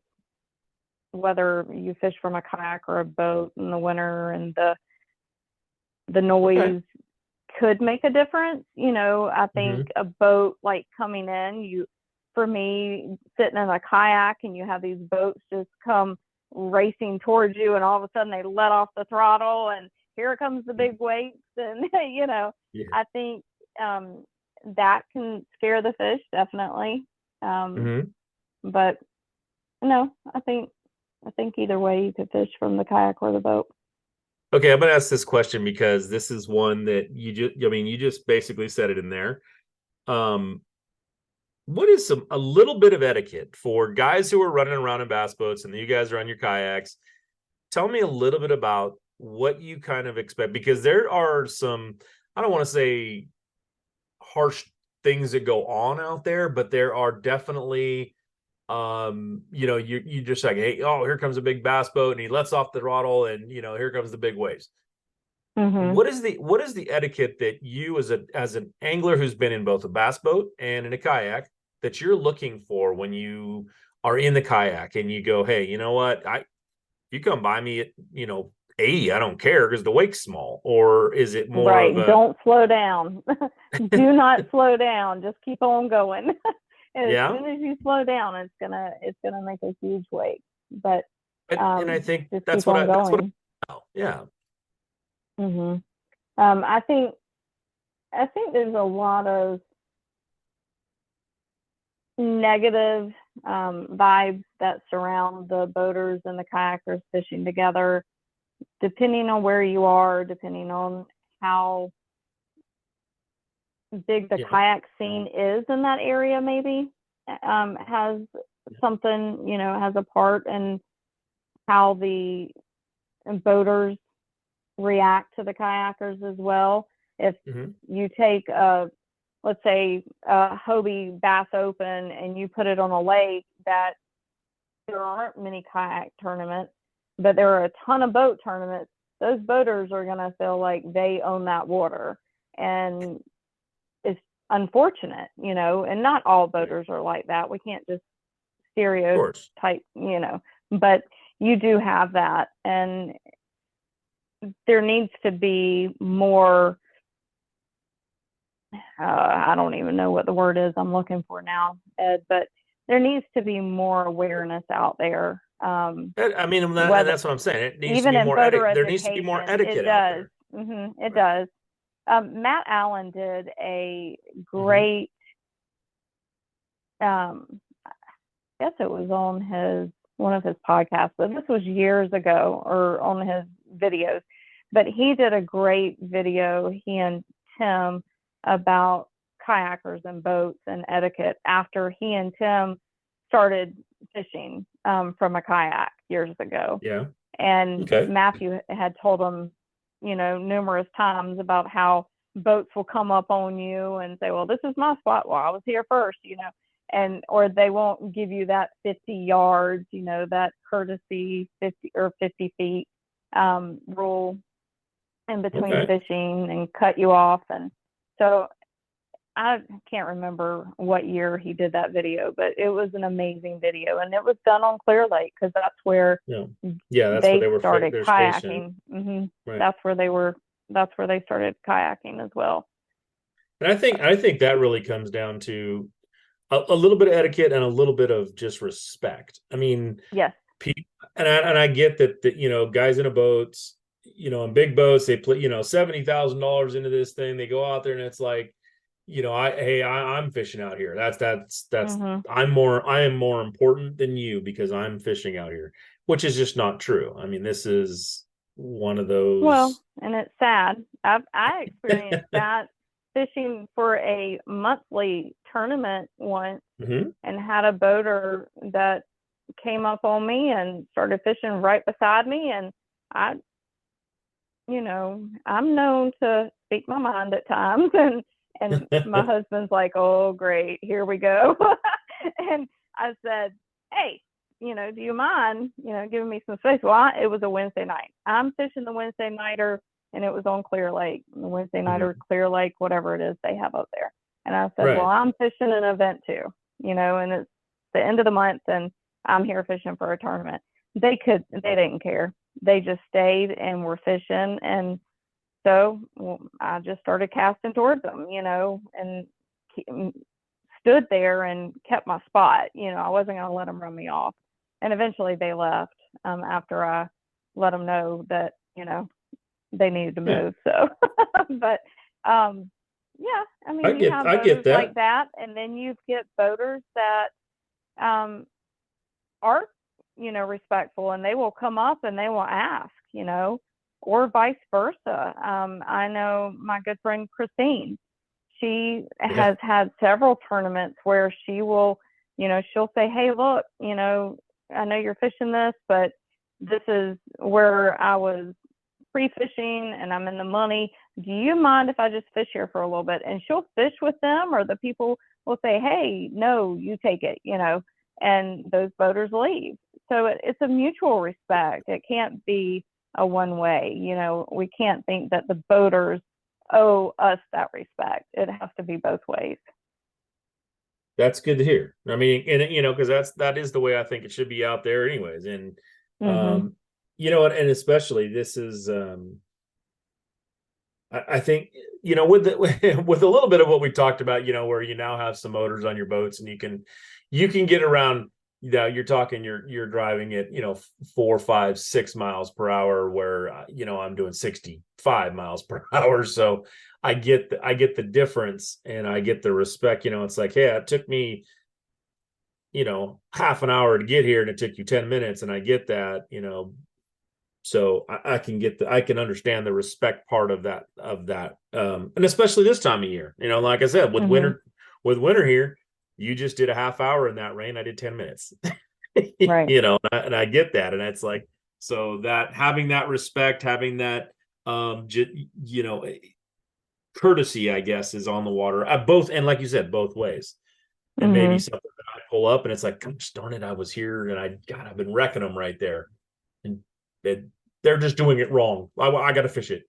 whether you fish from a kayak or a boat in the winter, and the noise could make a difference. You know, I think a boat, like coming in, for me, sitting in a kayak and you have these boats just come racing towards you, and all of a sudden they let off the throttle and here comes the big weights, and you know, I think that can scare the fish, definitely. But no, I think either way you could fish from the kayak or the boat. Okay, I'm going to ask this question because this is one that you just basically said it in there. What is a little bit of etiquette for guys who are running around in bass boats and you guys are on your kayaks? Tell me a little bit about what you kind of expect, because there are some, I don't want to say harsh things that go on out there, but there are definitely, you know, you just like, hey, here comes a big bass boat and he lets off the throttle and, you know, here comes the big waves. What is the etiquette that you as an angler who's been in both a bass boat and in a kayak that you're looking for when you are in the kayak and you go, hey, you know what, you come by me at, you know, 80, I don't care because the wake's small? Or is it more of a, don't slow down. Do not slow down, just keep on going. And as soon as you slow down, it's gonna make a huge wake. But and I think that's what I I think there's a lot of negative vibes that surround the boaters and the kayakers fishing together, depending on where you are, depending on how big the kayak scene is in that area, maybe has something, you know, has a part in how the boaters react to the kayakers as well. If you take let's say a Hobie Bass Open and you put it on a lake that there aren't many kayak tournaments, but there are a ton of boat tournaments, those boaters are going to feel like they own that water. And it's unfortunate, you know, and not all boaters are like that. We can't just stereotype, you know, but you do have that. And there needs to be more, I don't even know what the word is I'm looking for now, Ed, but there needs to be more awareness out there. I mean, and that's what I'm saying. It needs to Even be in more boater there needs to be more education, etiquette it out does. there. It does. Matt Allen did a great, I guess it was on one of his podcasts, but this was years ago, or on his videos. But he did a great video, he and Tim, about kayakers and boats and etiquette after he and Tim started fishing from a kayak years ago. Yeah. And Matthew had told him, numerous times about how boats will come up on you and say, well, this is my spot. Well, I was here first, or they won't give you that 50 yards, that courtesy 50 feet rule in between fishing, and cut you off. And so I can't remember what year he did that video, but it was an amazing video, and it was done on Clear Lake, because that's where that's they where they were started kayaking. Right. That's where they started kayaking as well. And I think that really comes down to a little bit of etiquette and a little bit of just respect. I mean, yes, and I get that guys in a boat, in big boats, they put $70,000 into this thing. They go out there and it's like, I'm fishing out here. That's I am more important than you because I'm fishing out here, which is just not true. I mean, this is one of those. Well, and it's sad. I experienced that fishing for a monthly tournament once, and had a boater that came up on me and started fishing right beside me, and I'm known to speak my mind at times, and my husband's like, oh, great, here we go. And I said, hey, do you mind, giving me some space? Well, it was a Wednesday night. I'm fishing the Wednesday nighter, and it was on Clear Lake, the Wednesday nighter, Clear Lake, whatever it is they have up there. And I said, well, I'm fishing an event too, and it's the end of the month, and I'm here fishing for a tournament. They didn't care. They just stayed and were fishing. And so I just started casting towards them, and stood there and kept my spot. I wasn't going to let them run me off. And eventually they left after I let them know that, they needed to move. So, but I mean, you have boaters like that. And then you get boaters that are, respectful, and they will come up and they will ask, or vice versa. I know my good friend Christine, she has had several tournaments where she will, she'll say, hey, look, I know you're fishing this, but this is where I was pre-fishing and I'm in the money. Do you mind if I just fish here for a little bit? And she'll fish with them, or the people will say, hey, no, you take it, and those boaters leave. So it's a mutual respect. It can't be a one way. We can't think that the boaters owe us that respect. It has to be both ways. That's good to hear. I mean, and because that is the way I think it should be out there anyways. And and especially this is I think with with a little bit of what we talked about, where you now have some motors on your boats and you can get around. You're talking, you're driving at 4, 5, 6 miles per hour, where I'm doing 65 miles per hour. So I get the difference, and I get the respect. It's like, hey, it took me half an hour to get here, and it took you 10 minutes, and I get that. So I can understand the respect part of that, and especially this time of year. Like I said, with winter here. You just did a half hour in that rain. I did 10 minutes, right. And I get that. And it's like, so that having that respect, having that, courtesy, I guess, is on the water both. And like you said, both ways. And maybe something that I pull up and it's like, gosh darn it, I was here and I've been wrecking them right there. And they're just doing it wrong. I got to fish it.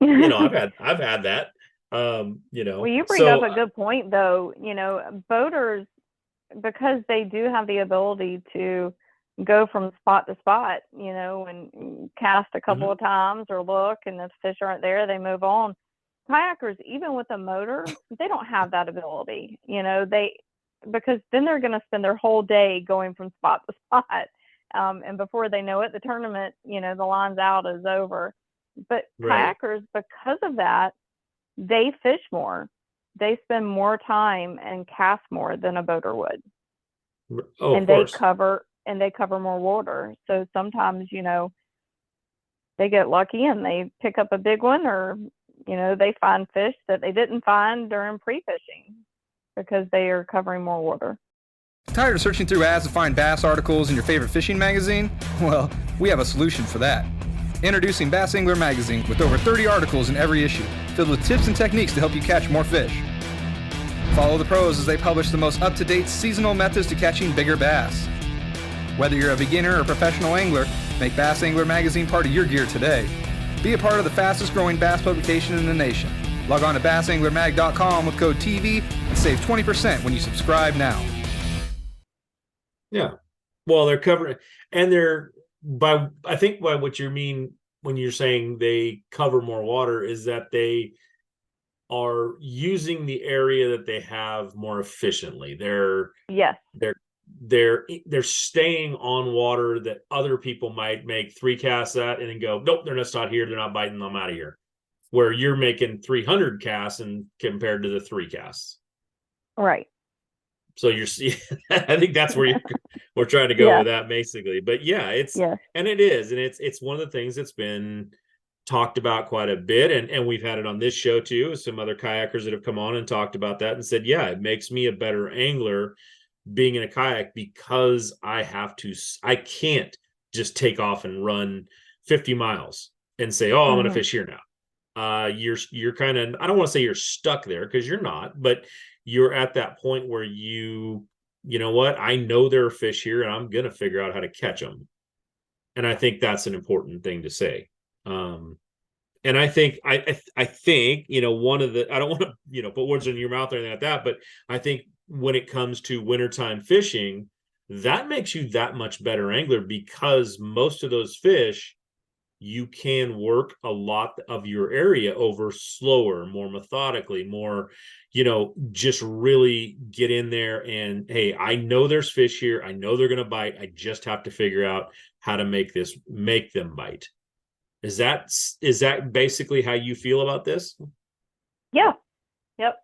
I've had that. Well, you bring up a good point, though. Boaters, because they do have the ability to, go from spot to spot, and cast a couple of times or look, and if fish aren't there, they move on. Kayakers, even with a motor, they don't have that ability, because then they're going to spend their whole day going from spot to spot. And before they know it, the tournament, the line's out, is over. But kayakers, because of that, they fish more. They spend more time and cast more than a boater would. Oh, and they cover more water. So sometimes, they get lucky and they pick up a big one, or, they find fish that they didn't find during pre-fishing because they are covering more water. Tired of searching through ads to find bass articles in your favorite fishing magazine? Well, we have a solution for that. Introducing Bass Angler Magazine, with over 30 articles in every issue, filled with tips and techniques to help you catch more fish. Follow the pros as they publish the most up-to-date seasonal methods to catching bigger bass. Whether you're a beginner or professional angler, make Bass Angler Magazine part of your gear today. Be a part of the fastest growing bass publication in the nation. Log on to bassanglermag.com with code TV and save 20% when you subscribe now. Yeah. Well, they're covering, and I think by what you mean when you're saying they cover more water is that they are using the area that they have more efficiently. They're staying on water that other people might make 3 casts at and then go, nope, they're not here, they're not biting, I'm out of here. Where you're making 300 casts and compared to the 3 casts. Right. So I think that's where we're trying to go with that, basically. But and it's one of the things that's been talked about quite a bit, and we've had it on this show too. Some other kayakers that have come on and talked about that and said, it makes me a better angler being in a kayak, because I can't just take off and run 50 miles and say, I'm going to fish here now. You're kind of, I don't want to say you're stuck there, because you're not, but you're at that point where you know what, I know there are fish here and I'm going to figure out how to catch them. And I think that's an important thing to say. And I think, one of the, I don't want to, put words in your mouth or anything like that, but I think when it comes to wintertime fishing, that makes you that much better angler, because most of those fish, you can work a lot of your area over slower, more methodically, more, just really get in there and, hey, I know there's fish here. I know they're going to bite. I just have to figure out how to make them bite. Is that basically how you feel about this? Yeah. Yep.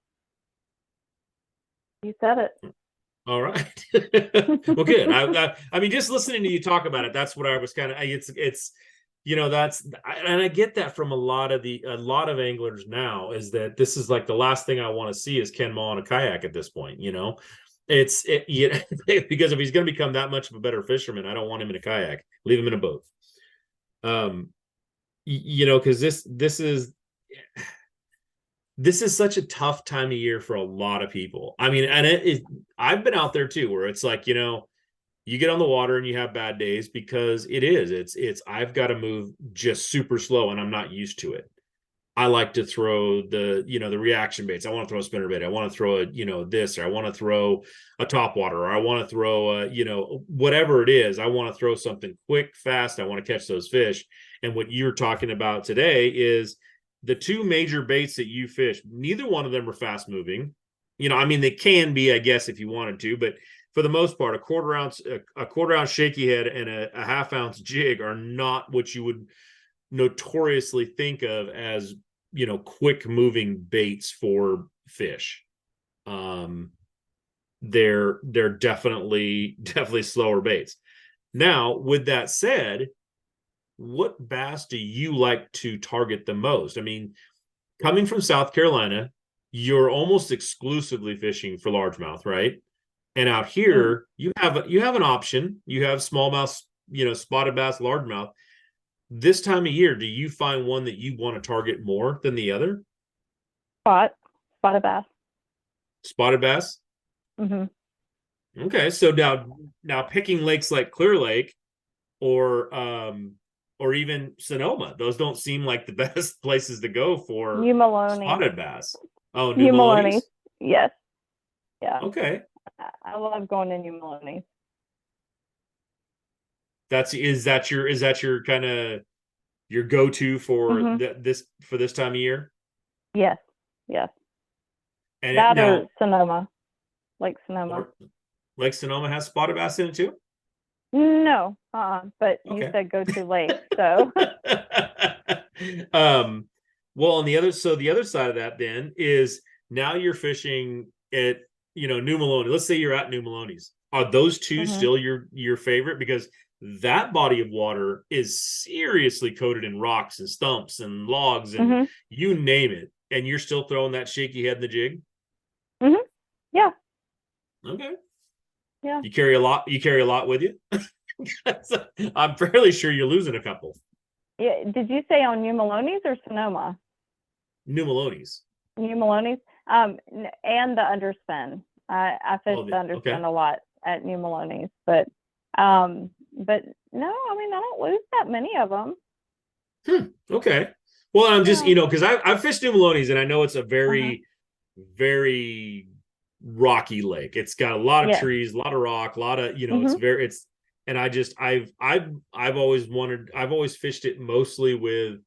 You said it. All right. Well, good. I mean, just listening to you talk about it, that's what I was kind of, it's, and I get that from a lot of anglers now, is that this is like the last thing I want to see is Ken Mall on a kayak at this point, because if he's going to become that much of a better fisherman, I don't want him in a kayak, leave him in a boat. Because this is such a tough time of year for a lot of people. I mean, and I've been out there too, where it's like, you get on the water and you have bad days, because it's I've got to move just super slow and I'm not used to it. I like to throw the reaction baits. I want to throw a spinner bait. I want to throw this, or I want to throw a topwater, or I want to throw whatever it is. I want to throw something quick, fast. I want to catch those fish. And what you're talking about today is the 2 major baits that you fish. Neither one of them are fast moving. They can be, I guess, if you wanted to, but for the most part, a quarter ounce shaky head and a half-ounce jig are not what you would notoriously think of as, quick moving baits for fish. They're definitely slower baits. Now, with that said, what bass do you like to target the most? I mean, coming from South Carolina, you're almost exclusively fishing for largemouth, right? And out here, you have an option. You have smallmouth, spotted bass, largemouth. This time of year, do you find one that you want to target more than the other? Spotted bass. Spotted bass? Mm-hmm. Okay, so now picking lakes like Clear Lake or even Sonoma, those don't seem like the best places to go for spotted bass. Oh, New Melones? Yes. Yeah. Okay. I love going to New Melones. is that your kind of your go-to for this time of year? Yes, yes. And That now, or Sonoma, Lake Sonoma. Lake Sonoma has spotted bass in it too? No, but you Okay. said go to lake, so. Well, on the other side of that then is now you're fishing at, New Maloney. Let's say you're at New Maloney's. Are those two still your favorite? Because that body of water is seriously coated in rocks and stumps and logs and you name it. And you're still throwing that shaky head in the jig? Yeah. Okay. Yeah. You carry a lot with you? I'm fairly sure you're losing a couple. Yeah. Did you say on New Maloney's or Sonoma? New Maloney's. New Maloney's, and the underspin. I fish the underspin a lot at New Maloney's, but no, I mean, I don't lose that many of them. Okay. Well, I'm just, because I've fished New Maloney's and I know it's a very, very rocky lake. It's got a lot of trees, a lot of rock, a lot of, and I've always fished it mostly with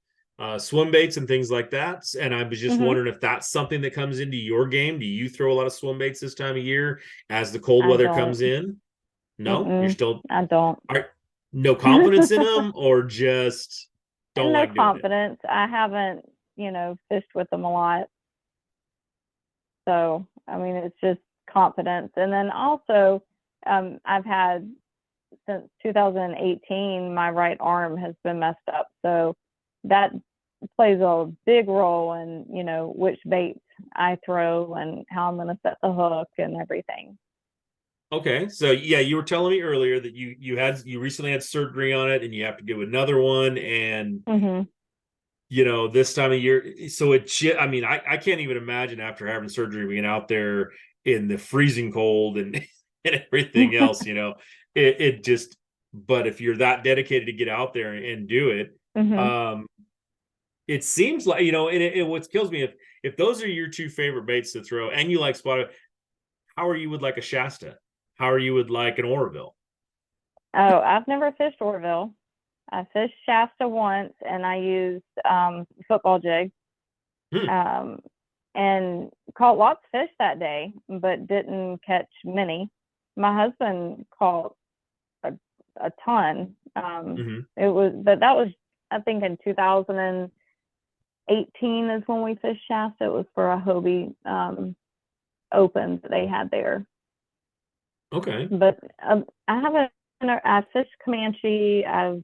swim baits and things like that. And I was just wondering if that's something that comes into your game. Do you throw a lot of swim baits this time of year as the cold weather comes in? No, you're still. I don't. No confidence in them, or just don't like doing confidence. I haven't, fished with them a lot. So I mean, it's just confidence. And then also, I've had since 2018, my right arm has been messed up. So that plays a big role in, which baits I throw and how I'm going to set the hook and everything. Okay. So yeah, you were telling me earlier that you recently had surgery on it and you have to do another one. And, this time of year, so I can't even imagine after having surgery being out there in the freezing cold and everything else, it just, but if you're that dedicated to get out there and do it, it seems like, and what kills me, if those are your two favorite baits to throw and you like spotted, how are you with like a Shasta? How are you with like an Oroville? Oh, I've never fished Oroville. I fished Shasta once and I used football jig and caught lots of fish that day, but didn't catch many. My husband caught a ton. That was, I think, in 2018 is when we fished Shasta. It was for a Hobie Open that they had there. Okay. But I fished Comanche. I've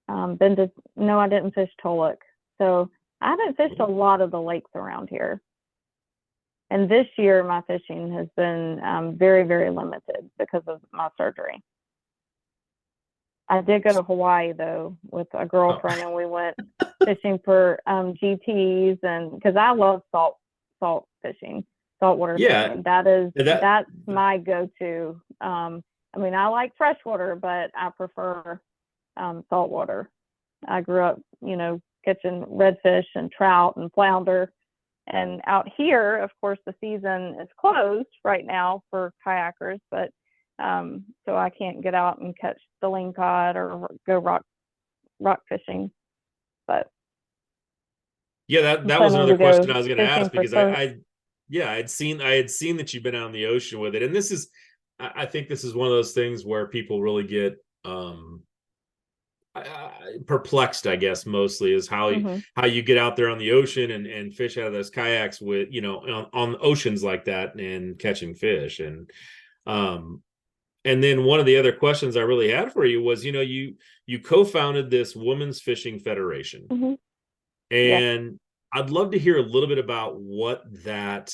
I didn't fish Tolek. So I haven't fished a lot of the lakes around here. And this year, my fishing has been very, very limited because of my surgery. I did go to Hawaii, though, with a girlfriend, and we went fishing for GTs, and because I love salt fishing, saltwater fishing. That's my go-to. I mean, I like freshwater, but I prefer saltwater. I grew up, catching redfish and trout and flounder. And out here, of course, the season is closed right now for kayakers, but so I can't get out and catch the lingcod or go rock fishing. But yeah, that was another question I was going to ask, because I had seen that you've been out in the ocean with it, and I think this is one of those things where people really get perplexed, I guess, mostly is how you get out there on the ocean and fish out of those kayaks with, on oceans like that and catching fish. And then one of the other questions I really had for you was, you co-founded this Women's Fishing Federation. And I'd love to hear a little bit about what that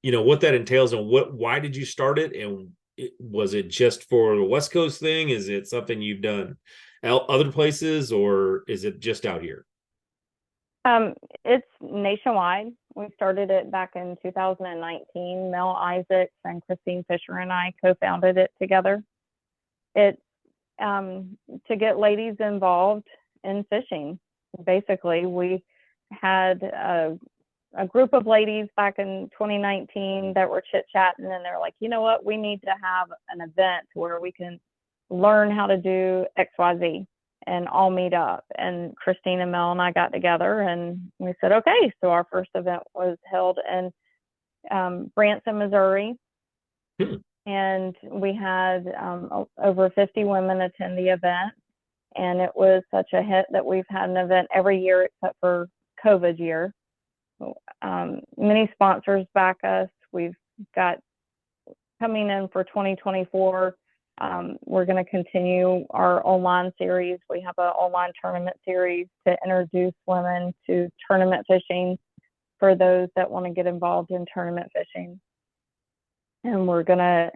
entails and why did you start it? And was it just for the West Coast thing? Is it something you've done other places, or is it just out here? It's nationwide. We started it back in 2019. Mel Isaacs and Christine Fisher and I co-founded it together. It's to get ladies involved in fishing. Basically, we had a group of ladies back in 2019 that were chit-chatting, and they're like, you know what, we need to have an event where we can learn how to do XYZ and all meet up. And Christine and Mel and I got together and we said, okay. So our first event was held in Branson, Missouri. And we had over 50 women attend the event. And it was such a hit that we've had an event every year except for COVID year. Many sponsors back us. We've got coming in for 2024. We're going to continue our online series. We have an online tournament series to introduce women to tournament fishing for those that want to get involved in tournament fishing. And we're going to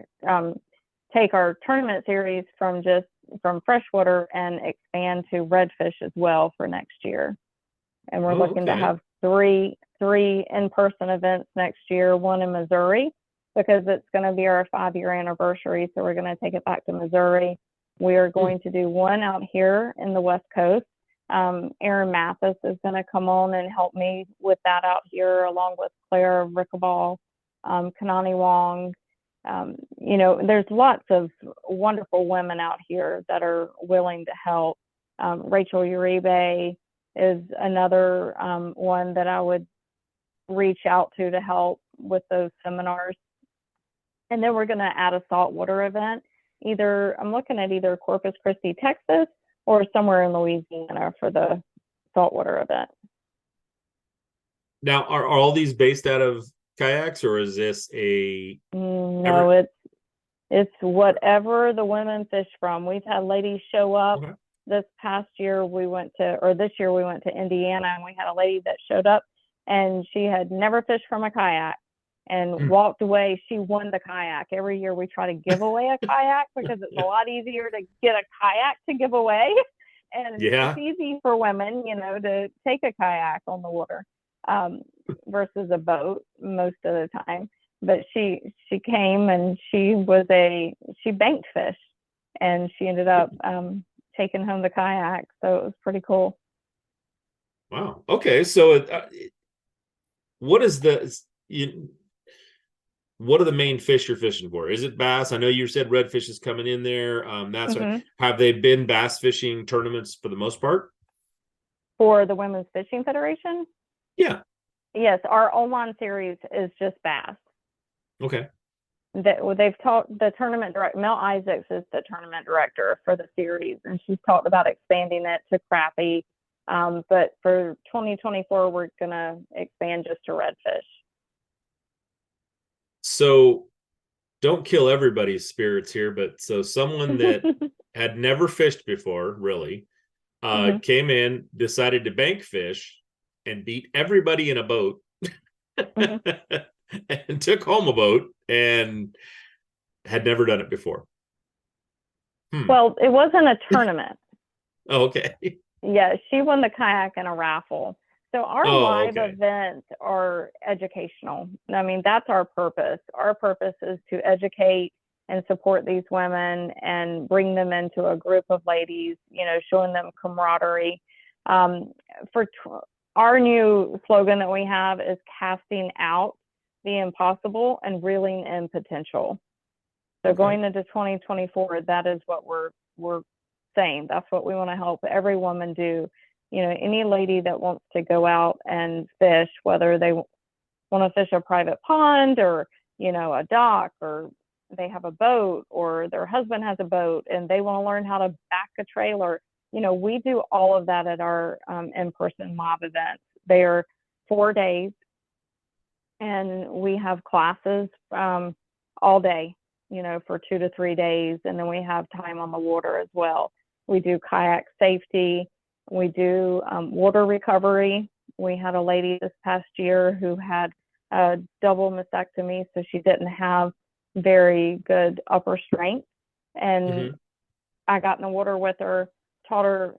take our tournament series from freshwater and expand to redfish as well for next year. And we're looking to have three in-person events next year, one in Missouri, because it's going to be our 5-year anniversary. So we're going to take it back to Missouri. We are going to do one out here in the West Coast. Aaron Mathis is going to come on and help me with that out here, along with Claire Rickaball, Kanani Wong. There's lots of wonderful women out here that are willing to help. Rachel Uribe is another one that I would reach out to help with those seminars. And then we're going to add a saltwater event. I'm looking at either Corpus Christi, Texas, or somewhere in Louisiana for the saltwater event. Now, are all these based out of kayaks, or is this a... No, it's whatever the women fish from. We've had ladies show up. This year we went to Indiana, and we had a lady that showed up and she had never fished from a kayak and walked away. She won the kayak. Every year we try to give away a kayak because it's a lot easier to get a kayak to give away. And it's easy for women, to take a kayak on the water versus a boat most of the time. But she came and she banked fish, and she ended up taking home the kayak. So it was pretty cool. Wow. Okay. So what are the main fish you're fishing for? Is it bass? I know you said redfish is coming in there. Have they been bass fishing tournaments for the most part? For the Women's Fishing Federation? Yeah. Yes. Our online series is just bass. Okay. They've talked, the tournament director, Mel Isaacs is the tournament director for the series, and she's talked about expanding it to crappie. But for 2024, we're going to expand just to redfish. So don't kill everybody's spirits here, but so someone that had never fished before, really, came in, decided to bank fish, and beat everybody in a boat. And took home a boat and had never done it before. Well, it wasn't a tournament. Okay. Yeah, she won the kayak in a raffle. So our live events are educational. I mean, that's our purpose. Our purpose is to educate and support these women and bring them into a group of ladies, showing them camaraderie. Our new slogan that we have is casting out the impossible and reeling in potential. So going into 2024, that is what we're saying. That's what we want to help every woman do. Any lady that wants to go out and fish, whether they want to fish a private pond or, a dock, or they have a boat, or their husband has a boat and they want to learn how to back a trailer. We do all of that at our in-person live events. They are 4 days. And we have classes all day, for 2 to 3 days. And then we have time on the water as well. We do kayak safety. We do water recovery. We had a lady this past year who had a double mastectomy, so she didn't have very good upper strength. And I got in the water with her, taught her,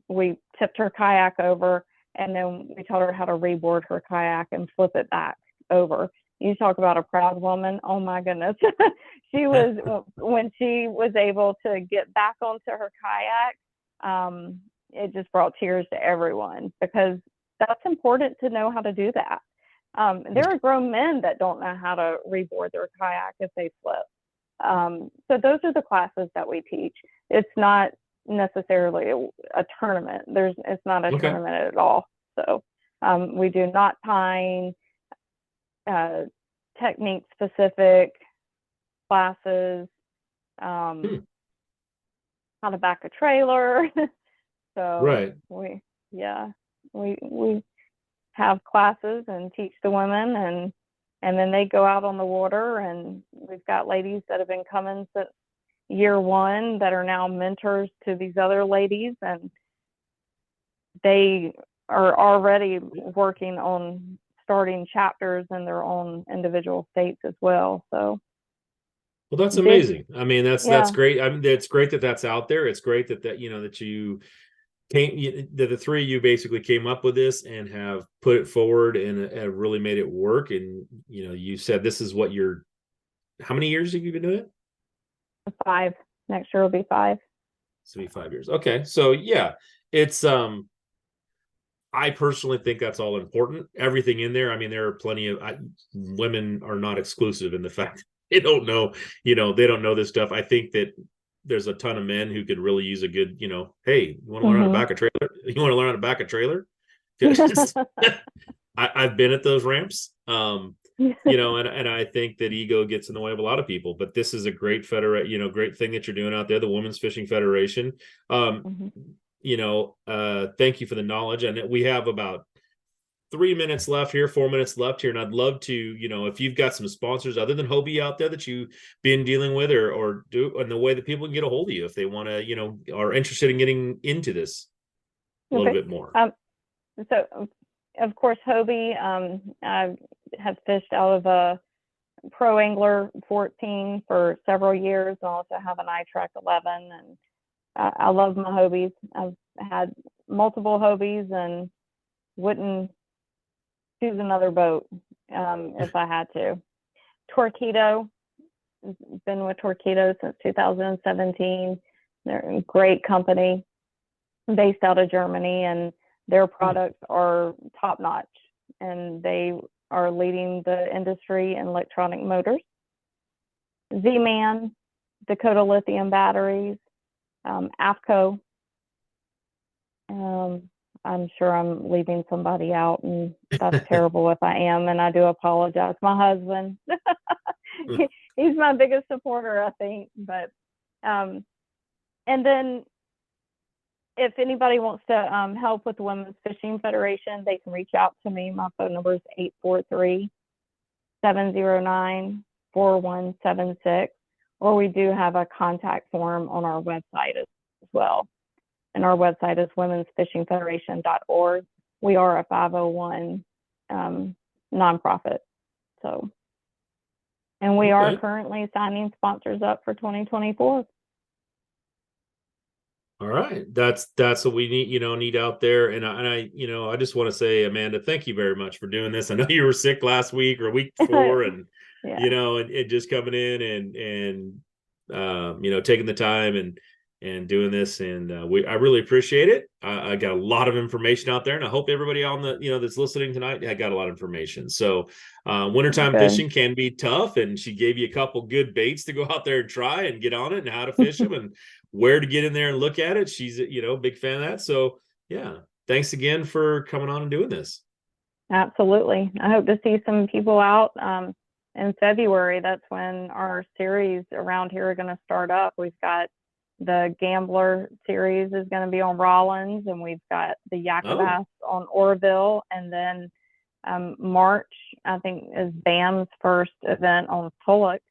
we tipped her kayak over, and then we taught her how to reboard her kayak and flip it back over. You talk about a proud woman. Oh my goodness. She was, when she was able to get back onto her kayak, it just brought tears to everyone, because that's important to know how to do that. There are grown men that don't know how to reboard their kayak if they flip. So those are the classes that we teach. It's not necessarily a tournament. It's not a tournament at all. So we do knot tying, technique specific classes, how to back a trailer. So we have classes and teach the women, and then they go out on the water, and we've got ladies that have been coming since year one that are now mentors to these other ladies, and they are already working on starting chapters in their own individual states as well. So well, that's amazing. I mean, that's great. I mean, it's great that that's out there. It's great that you know, that you came, that the three of you basically came up with this and have put it forward and have really made it work. And you know, you said this is what how many years have you been doing it? 5. Next year will be 5. It's gonna be 5 years. Okay, so yeah, it's I personally think that's all important. Everything in there. I mean, there are plenty of women are not exclusive in the fact they don't know, you know, they don't know this stuff. I think that there's a ton of men who could really use a good, you know, hey, you want to learn how to back a trailer? You want to learn how to back a trailer? I've been at those ramps, you know, and I think that ego gets in the way of a lot of people. But this is a great great thing that you're doing out there, the Women's Fishing Federation. You know, thank you for the knowledge. And we have about 3 minutes left here, 4 minutes left here. And I'd love to, you know, if you've got some sponsors other than Hobie out there that you've been dealing with or do in the way that people can get a hold of you if they want to, you know, are interested in getting into this a little bit more. So of course, Hobie, I have fished out of a Pro Angler 14 for several years. I also have an iTrack 11, and I love my Hobies. I've had multiple Hobies and wouldn't choose another boat if I had to. Torqeedo, been with Torqeedo since 2017. They're a great company based out of Germany, and their products are top notch, and they are leading the industry in electronic motors. Z-Man, Dakota Lithium Batteries, AFCO. I'm sure I'm leaving somebody out, and that's terrible if I am, and I do apologize. My husband, he's my biggest supporter, I think. But and then if anybody wants to help with the Women's Fishing Federation, they can reach out to me. My phone number is 843-709-4176, or we do have a contact form on our website as well. And our website is womensfishingfederation.org. We are a 501 nonprofit. So, and we are currently signing sponsors up for 2024. All right. That's what we need out there. And I just want to say, Amanda, thank you very much for doing this. I know you were sick last week or week before and, and just coming in and taking the time and doing this. And I really appreciate it. I got a lot of information out there, and I hope everybody on the, that's listening tonight, I got a lot of information. So wintertime fishing can be tough. And she gave you a couple good baits to go out there and try and get on it and how to fish them and where to get in there and look at it. She's, big fan of that. So yeah, thanks again for coming on and doing this. Absolutely. I hope to see some people out in February. That's when our series around here are going to start up. We've got the Gambler series is going to be on Rollins, and we've got the Yakabass on Orville. And then March, I think, is BAM's first event on Tulloch.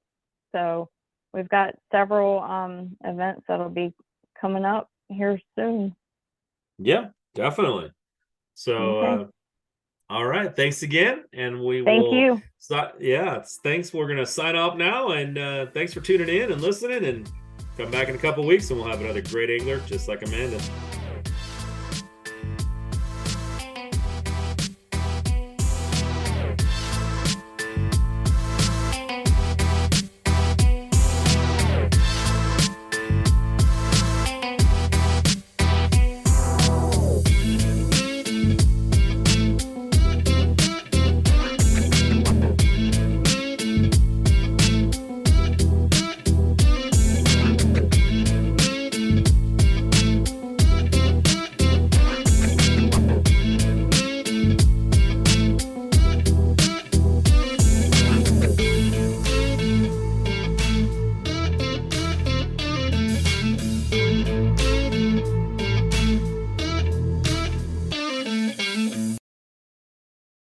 So we've got several events that'll be coming up here soon. Yeah, definitely. So, all right. Thanks again. And thank you. Thanks. We're going to sign off now. And thanks for tuning in and listening, and come back in a couple of weeks and we'll have another great angler just like Amanda.